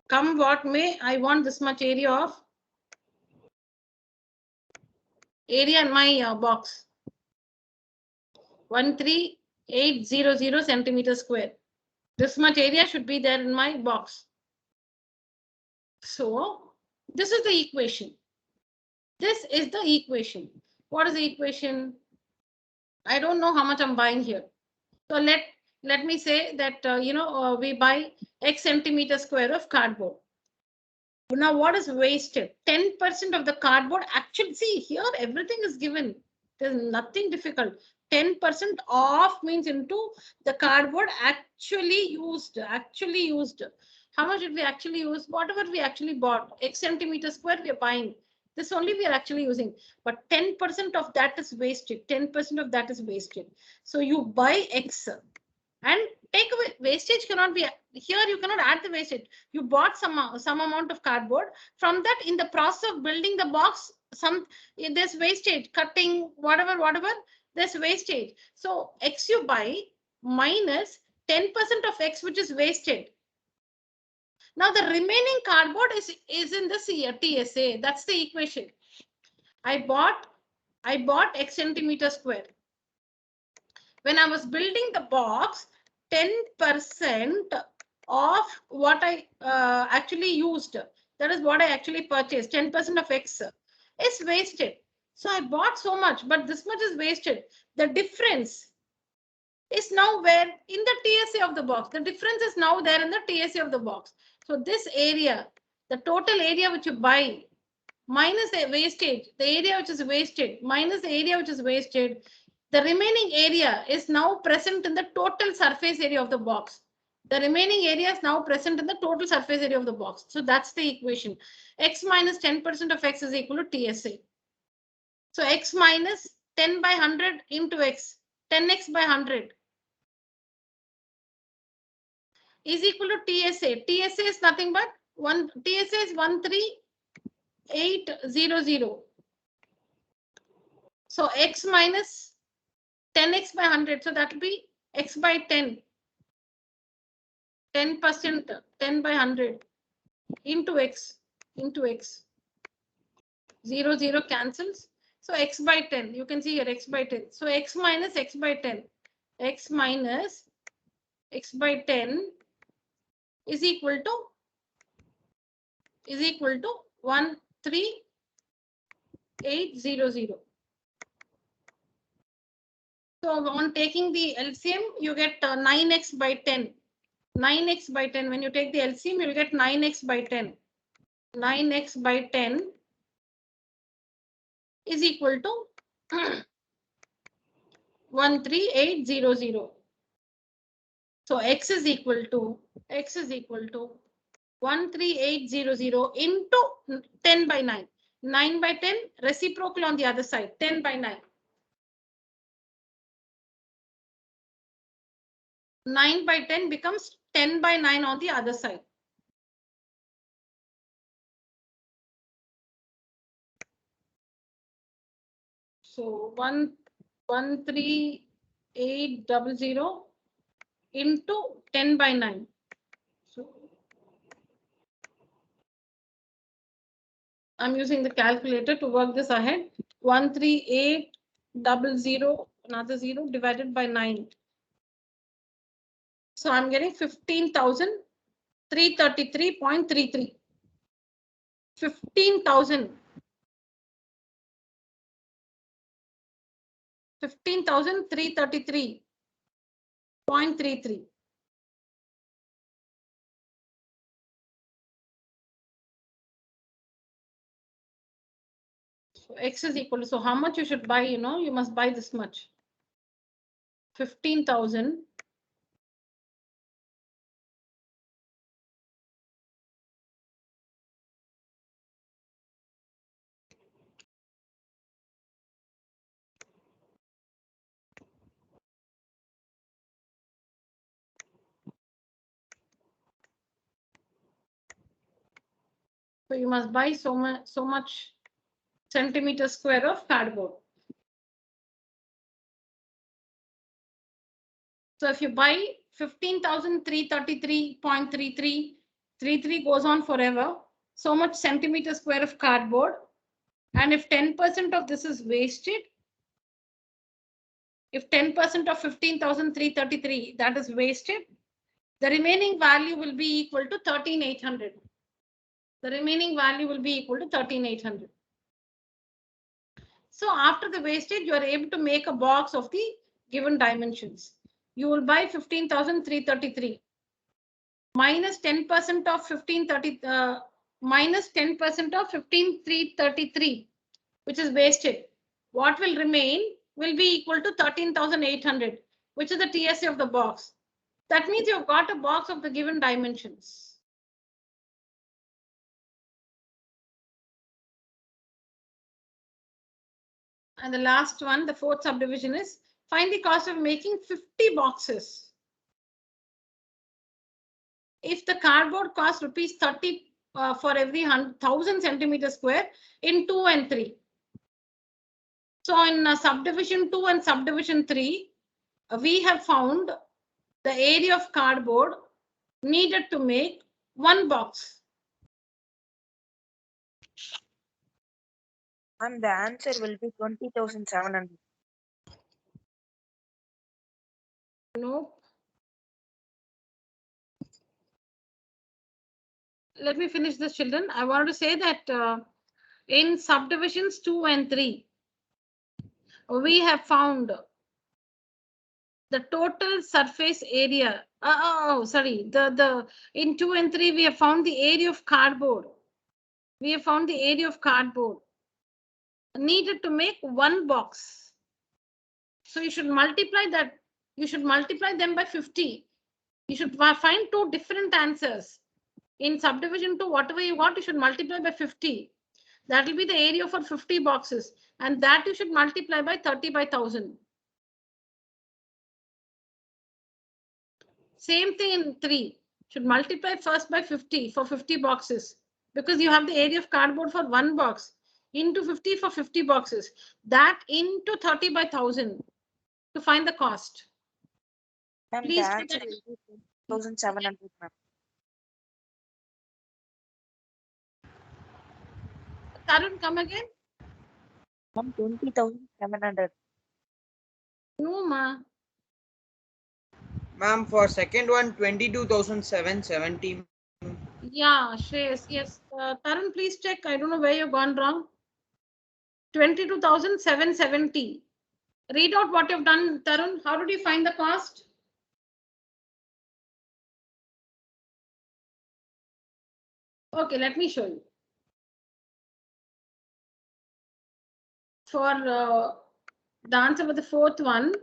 [SPEAKER 1] Come what may, I want this much area of area in my box. 13800 centimeters square. This much area should be there in my box. So this is the equation. This is the equation. What is the equation? I don't know how much I'm buying here. So let me say that, we buy X centimeter square of cardboard. Now what is wasted? 10% of the cardboard actually, see here, everything is given. There's nothing difficult. 10% off means into the cardboard actually used. How much did we actually use? Whatever we actually bought, X centimeter square we are buying. This only we are actually using, but 10% of that is wasted. 10% of that is wasted. So you buy X and take away wastage cannot be here. You cannot add the wastage. You bought some amount of cardboard. From that, in the process of building the box, there's wastage, cutting, whatever, there's wastage. So X you buy minus 10% of X, which is wasted. Now the remaining cardboard is in the TSA. That's the equation. I bought X centimeter square. When I was building the box, 10% of what I actually used, that is what I actually purchased, 10% of X is wasted. So I bought so much, but this much is wasted. The difference is now where? In the TSA of the box. The difference is now there in the TSA of the box. So this area, the total area which you buy minus the wastage, the area which is wasted minus the area which is wasted, the remaining area is now present in the total surface area of the box. The remaining area is now present in the total surface area of the box. So that's the equation. X minus 10% of X is equal to TSA. So X minus 10 by 100 into X, 10X by 100 is equal to TSA. TSA is nothing but TSA is 13800. So X minus 10X by 100. So that will be X by 10. 10%, 10 by 100 into X. 0, 0 cancels. So X by 10. You can see here X by 10. So X minus X by 10. X minus X by 10 is equal to 13800. So on taking the LCM, you get 9x by 10. 9x by 10. When you take the LCM, you will get 9x by 10. 9x by 10 is equal to 13800. So x is equal to 13800 into 10 by 9. 9 by 10 reciprocal on the other side. 10 by 9. 9 by 10 becomes 10 by 9 on the other side. So 13800 into 10 by 9. So I'm using the calculator to work this ahead. 13800, another 0 divided by 9. So I'm getting 15,333.33. 15,333.33. So X is equal to, so how much you should buy, you must buy this much. 15,000. So you must buy so much centimeter square of cardboard. So if you buy 15,333.33, 33 goes on forever. So much centimeter square of cardboard. And if 10% of this is wasted, if 10% of 15,333 that is wasted, the remaining value will be equal to 13,800. The remaining value will be equal to 13,800. So after the wastage, you are able to make a box of the given dimensions. You will buy 15,333 minus 10% of 15,333, which is wasted. What will remain will be equal to 13,800, which is the TSA of the box. That means you've got a box of the given dimensions. And the last one, the fourth subdivision, is find the cost of making 50 boxes. If the cardboard costs rupees 30 for every 1,000 centimeter square in 2 and 3. So in subdivision 2 and subdivision 3, we have found the area of cardboard needed to make one box.
[SPEAKER 5] And the answer will be 20,700.
[SPEAKER 1] No. Let me finish this, children. I want to say that in subdivisions 2 and 3, we have found the total surface area. Sorry. The in 2 and 3 we have found the area of cardboard. We have found the area of cardboard needed to make one box. So you should multiply that. You should multiply them by 50. You should find two different answers. In subdivision 2, whatever you got, you should multiply by 50. That will be the area for 50 boxes. And that you should multiply by 30 by 1000. Same thing in 3. Should multiply first by 50 for 50 boxes. Because you have the area of cardboard for one box. Into 50 for 50 boxes. That into 30 by 1000 to find the cost.
[SPEAKER 5] Ma'am, the
[SPEAKER 1] Please
[SPEAKER 5] answer will be 10,700, ma'am.
[SPEAKER 1] Tarun, come again.
[SPEAKER 5] Ma'am, 20,700.
[SPEAKER 1] No, ma.
[SPEAKER 4] Ma'am, for second one, 22,770.
[SPEAKER 1] Yeah, Shreyas, yes. Tarun, please check. I don't know where you've gone wrong. 22,770. Read out what you've done, Tarun. How did you find the cost? Okay, let me show you. For the answer for the fourth one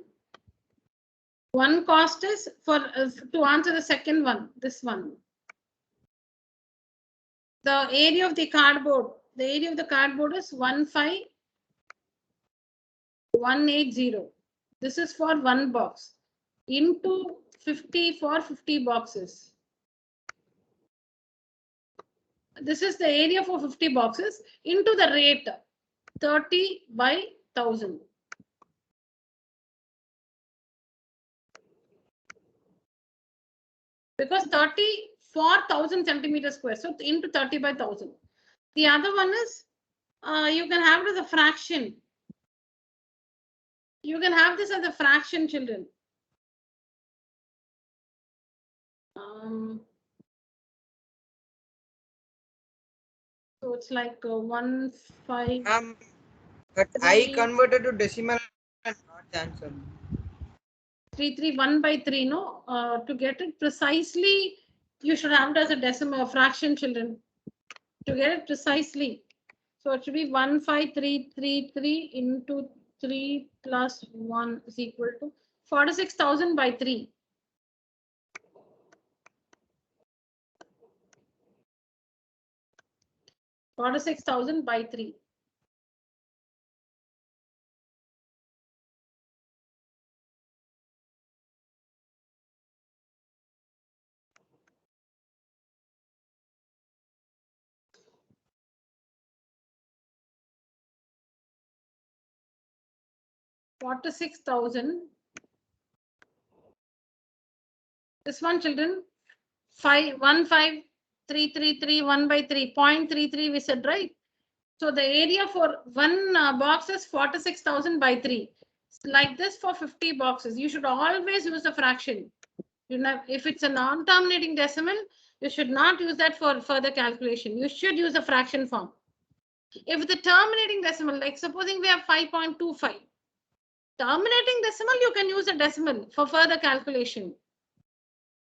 [SPEAKER 1] cost is for to answer the second one, this one. The area of the cardboard is 15180. This is for one box into 50 for 50 boxes. This is the area for 50 boxes into the rate 30 by 1000. Because 30 for 1000 centimeters square, so into 30 by 1000. The other one is you can have it as a fraction. You can have this as a fraction, children. So it's like 1 5.
[SPEAKER 4] But I converted to decimal and not the answer.
[SPEAKER 1] 331 by 3, no? To get it precisely, you should have it as a decimal fraction, children. To get it precisely. So it should be 15333 into 3 plus 1 is equal to 46,000 by 3. $46,000 by 3. $46,000. This one, children, 15333 1 by 3, 0.33 we said, right? So the area for one box is 46,000 by 3. Like this for 50 boxes. You should always use a fraction. You know, if it's a non-terminating decimal, you should not use that for further calculation. You should use a fraction form. If the terminating decimal, like supposing we have 5.25, terminating decimal, you can use a decimal for further calculation.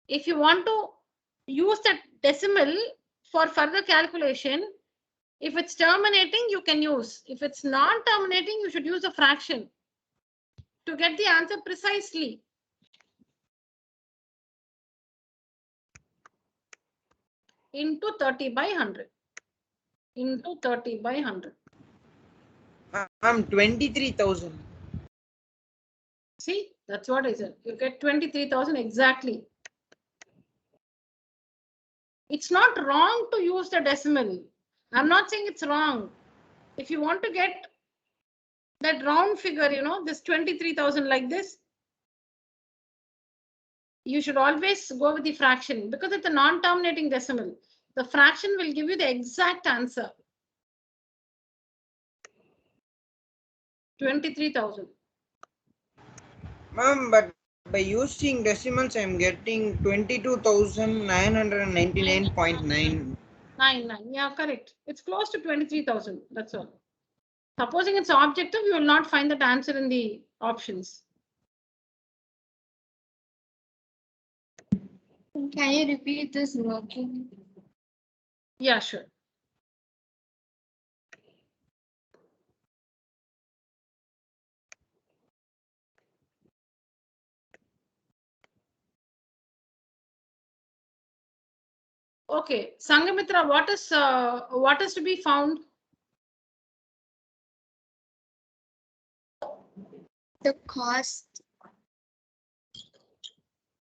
[SPEAKER 1] If you want to use that decimal for further calculation, if it's terminating, you can use. If it's non-terminating, you should use a fraction to get the answer precisely. Into 30 by 100. Into 30 by 100.
[SPEAKER 4] 23,000.
[SPEAKER 1] See, that's what I said. You get 23,000 exactly. It's not wrong to use the decimal. I'm not saying it's wrong. If you want to get that round figure, you know, this 23,000 like this, you should always go with the fraction because it's a non-terminating decimal. The fraction will give you the exact answer. 23,000.
[SPEAKER 4] Ma'am, but by using decimals, I'm getting 22,999.9.
[SPEAKER 1] 99. Yeah, correct. It's close to 23,000. That's all. Supposing it's objective, you will not find that answer in the options.
[SPEAKER 6] Can you repeat this working?
[SPEAKER 1] Yeah, sure. Okay, Sangamitra, what is to be found?
[SPEAKER 6] The cost.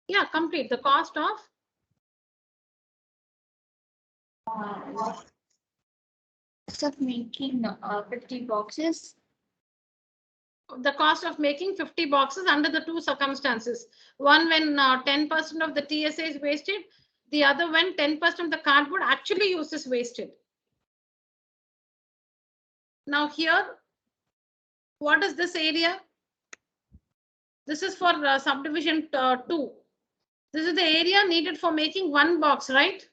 [SPEAKER 1] Yeah, complete the cost of
[SPEAKER 6] Of making 50 boxes.
[SPEAKER 1] the cost of making 50 boxes under the two circumstances. One when 10% of the TSA is wasted, the other when 10% of the cardboard actually used is wasted. Now here, what is this area? This is for subdivision 2. This is the area needed for making one box, right?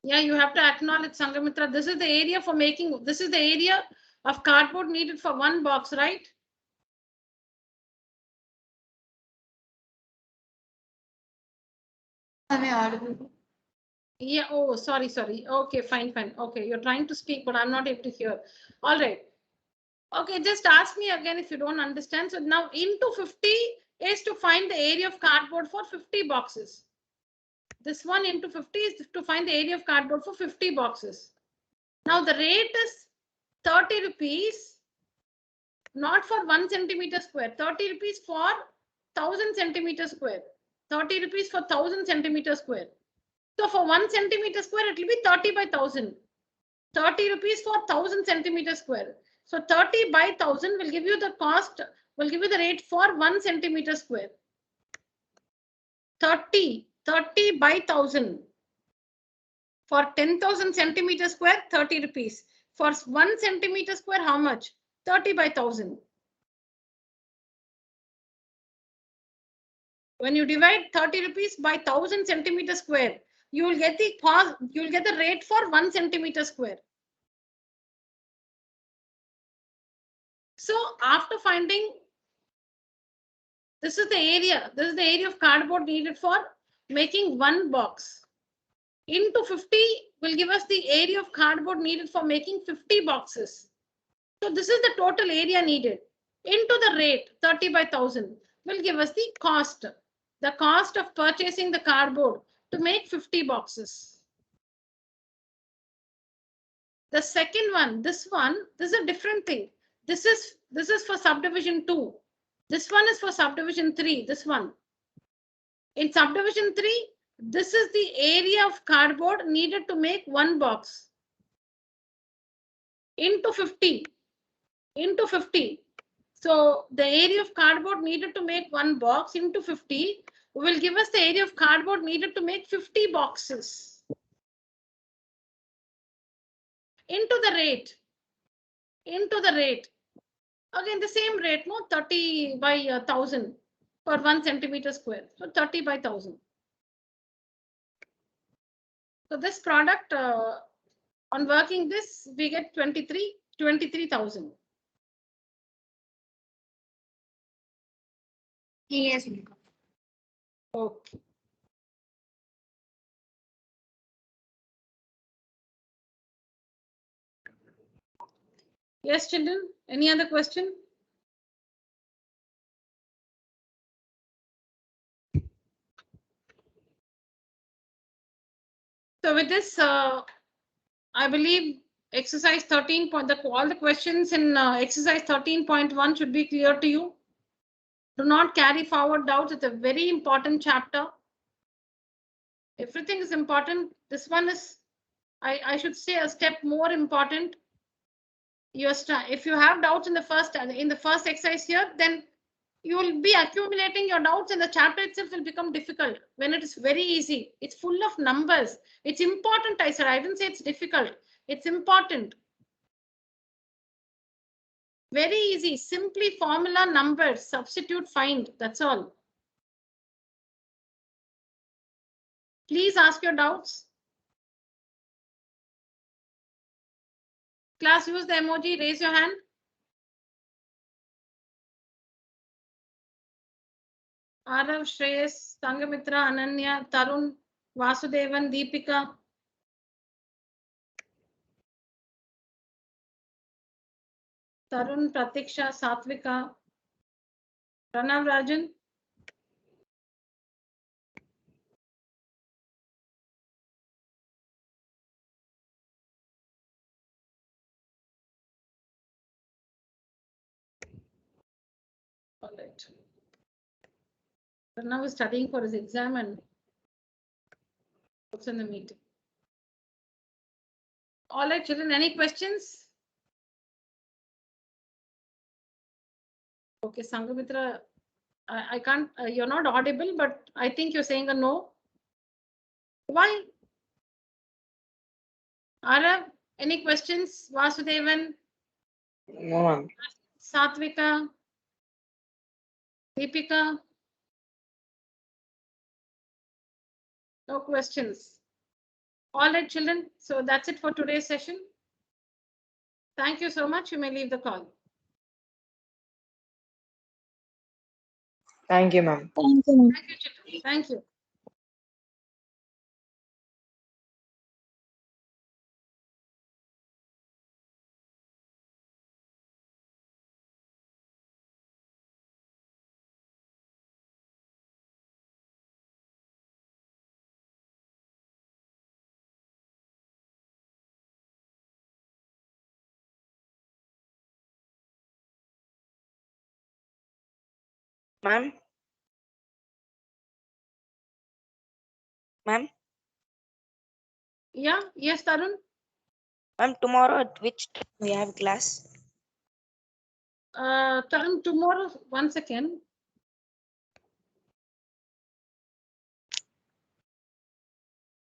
[SPEAKER 1] Yeah, you have to acknowledge, Sangamitra. This is the area for making, this is the area of cardboard needed for one box, right?
[SPEAKER 6] Am I audible?
[SPEAKER 1] Yeah, oh, sorry. Okay, fine. Okay, you're trying to speak, but I'm not able to hear. All right. Okay, just ask me again if you don't understand. So now into 50 is to find the area of cardboard for 50 boxes. This one into 50 is to find the area of cardboard for 50 boxes. Now the rate is 30 rupees, not for 1 centimeter square, 30 rupees for 1000 centimeter square, 30 rupees for 1000 centimeter square. So for 1 centimeter square, it will be 30 by 1000. 30 rupees for 1000 centimeter square. So 30 by 1000 will give you the cost, will give you the rate for 1 centimeter square. 30 by 1000. For 10,000 centimeter square, 30 rupees. For 1 centimeter square, how much? 30 by 1000. When you divide 30 rupees by 1000 centimeter square, you will get the cost, you will get the rate for 1 centimeter square. So after finding, this is the area of cardboard needed for making one box. Into 50 will give us the area of cardboard needed for making 50 boxes. So this is the total area needed. Into the rate 30 by 1000 will give us the cost of purchasing the cardboard to make 50 boxes. The second one, this is a different thing. This is for subdivision 2. This one is for subdivision 3. This one. In subdivision 3, this is the area of cardboard needed to make one box. Into 50. So the area of cardboard needed to make one box into 50 will give us the area of cardboard needed to make 50 boxes. Into the rate. Again, the same rate, no, 30 by 1000 for 1 centimeter square. So 30 by 1000. So this product, on working this, we get 23,000.
[SPEAKER 6] Yes.
[SPEAKER 1] Okay. Yes, children, any other question? So with this, I believe exercise 13 point, all the questions in exercise 13.1 should be clear to you. Do not carry forward doubts. It's a very important chapter. Everything is important. This one is, I should say, a step more important. If you have doubts in the first exercise here, then you will be accumulating your doubts and the chapter itself will become difficult when it is very easy. It's full of numbers. It's important, I said. I didn't say it's difficult. It's important. Very easy. Simply formula, numbers, substitute, find. That's all. Please ask your doubts. class use the emoji? Raise your hand. Arav, Shreyas, Sangamitra, Ananya, Tarun, Vasudevan, Deepika. Tarun, Pratiksha, Satvika, Pranav Rajan. All right. Pranav is studying for his exam and what's in the meeting. All right, children, any questions? Okay, Sangamitra, I can't, you're not audible, but I think you're saying a no. Why? Arav, any questions? Vasudevan,
[SPEAKER 3] No, ma'am.
[SPEAKER 1] Satvika, Deepika? No questions. All right, children. So that's it for today's session. Thank you so much. You may leave the call.
[SPEAKER 3] Thank you, ma'am.
[SPEAKER 6] Thank you, ma'am.
[SPEAKER 1] Thank you, children. Thank you.
[SPEAKER 5] Ma'am. Ma'am.
[SPEAKER 1] Yeah. Yes, Tarun.
[SPEAKER 5] Ma'am, tomorrow at which time we have class?
[SPEAKER 1] Tarun, tomorrow, 1 second.